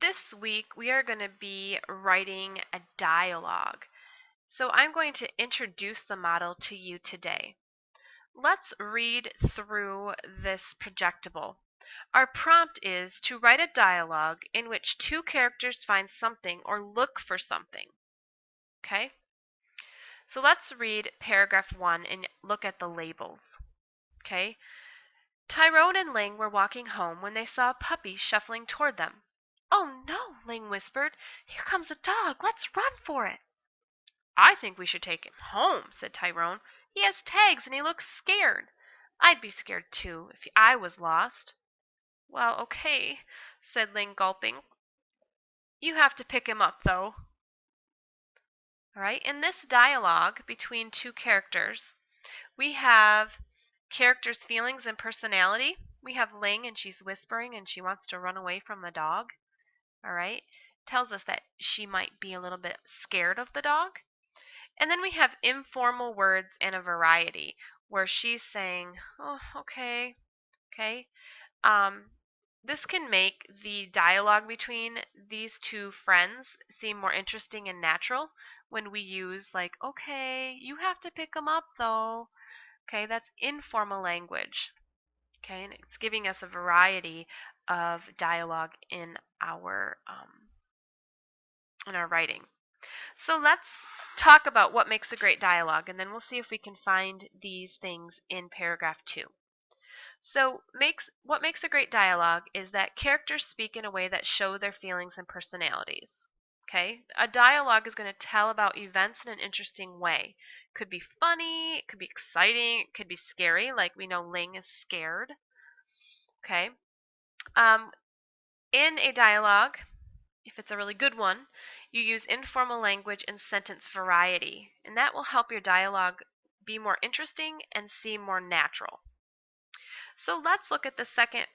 This week we are going to be writing a dialogue. So I'm going to introduce the model to you today. Let's read through this projectable. Our prompt is to write a dialogue in which two characters find something or look for something. Okay? So let's read paragraph 1 and look at the labels. Okay? Tyrone and Ling were walking home when they saw a puppy shuffling toward them. "Oh no," Ling whispered. "Here comes a dog. Let's run for it." "I think we should take him home," said Tyrone. "He has tags and he looks scared." "I'd be scared too, if I was lost." "Well, okay," said Ling, gulping. "You have to pick him up, though." All right, in this dialogue between two characters, we have characters' feelings and personality. We have Ling, and she's whispering and she wants to run away from the dog. All right, tells us that she might be a little bit scared of the dog. And then we have informal words and a variety, where she's saying, "Oh, okay, okay." This can make the dialogue between these two friends seem more interesting and natural when we use like, "Okay, you have to pick them up though." Okay, that's informal language. Okay, and it's giving us a variety of dialogue in our writing. So let's talk about what makes a great dialogue, and then we'll see if we can find these things in paragraph 2. So what makes a great dialogue is that characters speak in a way that show their feelings and personalities. Okay? A dialogue is going to tell about events in an interesting way. Could be funny, it could be exciting, it could be scary, like we know Ling is scared. Okay? In a dialogue, if it's a really good one, you use informal language and sentence variety, and that will help your dialogue be more interesting and seem more natural. So let's look at the second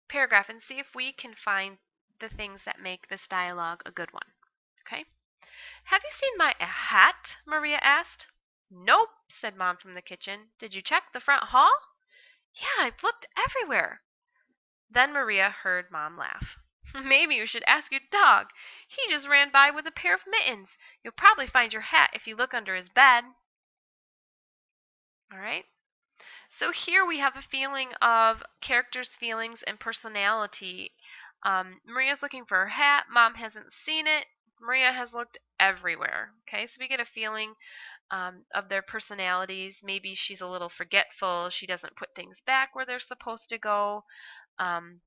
paragraph and see if we can find the things that make this dialogue a good one. Okay? "Have you seen my hat?" Maria asked. "Nope," said Mom from the kitchen. "Did you check the front hall?" "Yeah, I've looked everywhere." Then Maria heard Mom laugh. "Maybe you should ask your dog. He just ran by with a pair of mittens. You'll probably find your hat if you look under his bed." All right? So here we have a feeling of characters' feelings and personality. Maria's looking for her hat. Mom hasn't seen it. Maria has looked everywhere. Okay, so we get a feeling of their personalities. Maybe she's a little forgetful. She doesn't put things back where they're supposed to go. And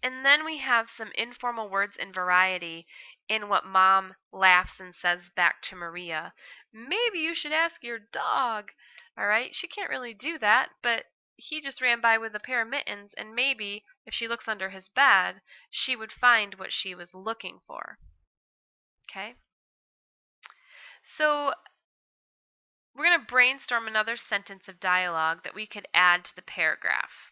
then we have some informal words and variety in what Mom laughs and says back to Maria. "Maybe you should ask your dog." All right, she can't really do that, but he just ran by with a pair of mittens, and maybe if she looks under his bed, she would find what she was looking for. Okay? So we're going to brainstorm another sentence of dialogue that we could add to the paragraph.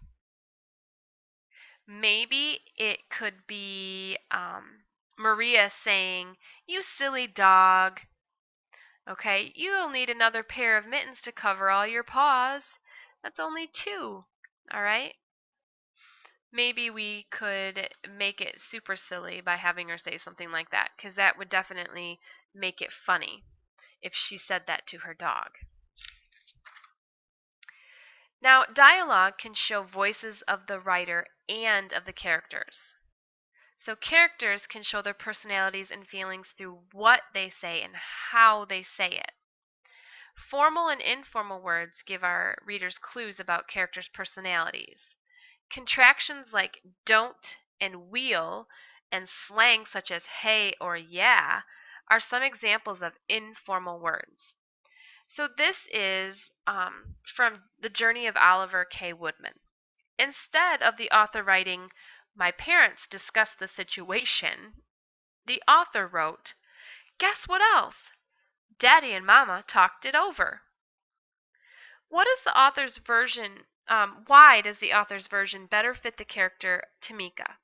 Maybe it could be Maria saying, "You silly dog." Okay, "You'll need another pair of mittens to cover all your paws. That's only 2. All right? Maybe we could make it super silly by having her say something like that, because that would definitely make it funny if she said that to her dog. Now, dialogue can show voices of the writer and of the characters. So characters can show their personalities and feelings through what they say and how they say it. Formal and informal words give our readers clues about characters' personalities. Contractions like don't and wheel and slang such as hey or yeah are some examples of informal words. So this is from The Journey of Oliver K. Woodman. Instead of the author writing, "My parents discussed the situation," the author wrote, "Guess what else? Daddy and Mama talked it over." What is the author's version? Why does the author's version better fit the character Tamika?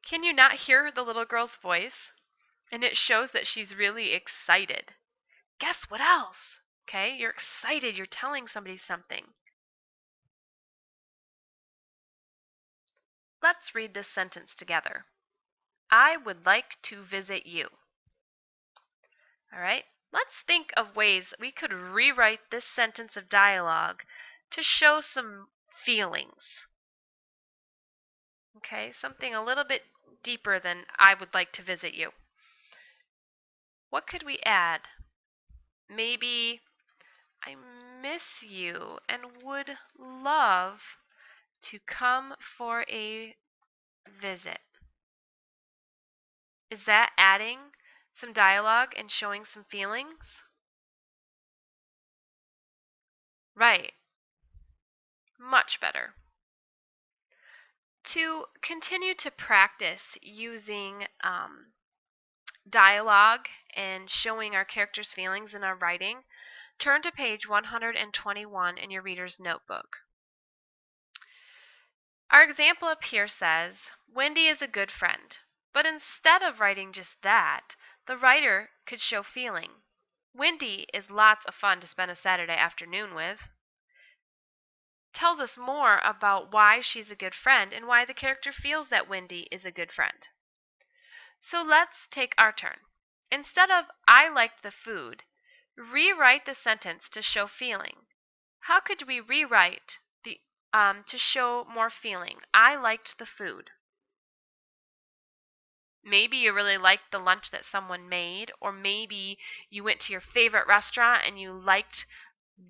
Can you not hear the little girl's voice? And it shows that she's really excited. Guess what else? Okay, you're excited. You're telling somebody something. Let's read this sentence together. I would like to visit you. All right, let's think of ways we could rewrite this sentence of dialogue to show some feelings. Okay, something a little bit deeper than I would like to visit you. What could we add? Maybe I miss you and would love to come for a visit. Is that adding some dialogue and showing some feelings? Right. Much better. To continue to practice using dialogue and showing our characters' feelings in our writing, turn to page 121 in your reader's notebook. Our example up here says, Wendy is a good friend. But instead of writing just that, the writer could show feeling. Wendy is lots of fun to spend a Saturday afternoon with. Tells us more about why she's a good friend and why the character feels that Wendy is a good friend. So let's take our turn. Instead of I liked the food, rewrite the sentence to show feeling. How could we rewrite the to show more feeling? I liked the food. Maybe you really liked the lunch that someone made, or maybe you went to your favorite restaurant and you liked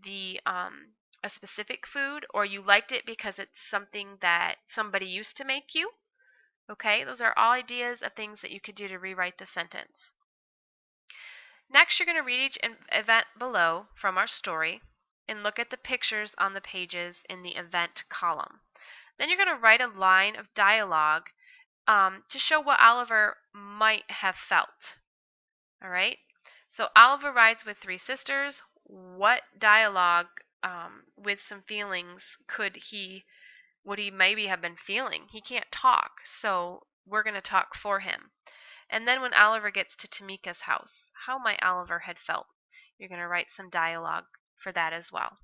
the a specific food, or you liked it because it's something that somebody used to make you. Okay, those are all ideas of things that you could do to rewrite the sentence. Next, you're going to read each event below from our story and look at the pictures on the pages in the event column. Then you're going to write a line of dialogue to show what Oliver might have felt. All right? So Oliver rides with three sisters. What dialogue with some feelings would he maybe have been feeling? He can't talk, so we're going to talk for him. And then when Oliver gets to Tamika's house, how might Oliver had felt? You're going to write some dialogue for that as well.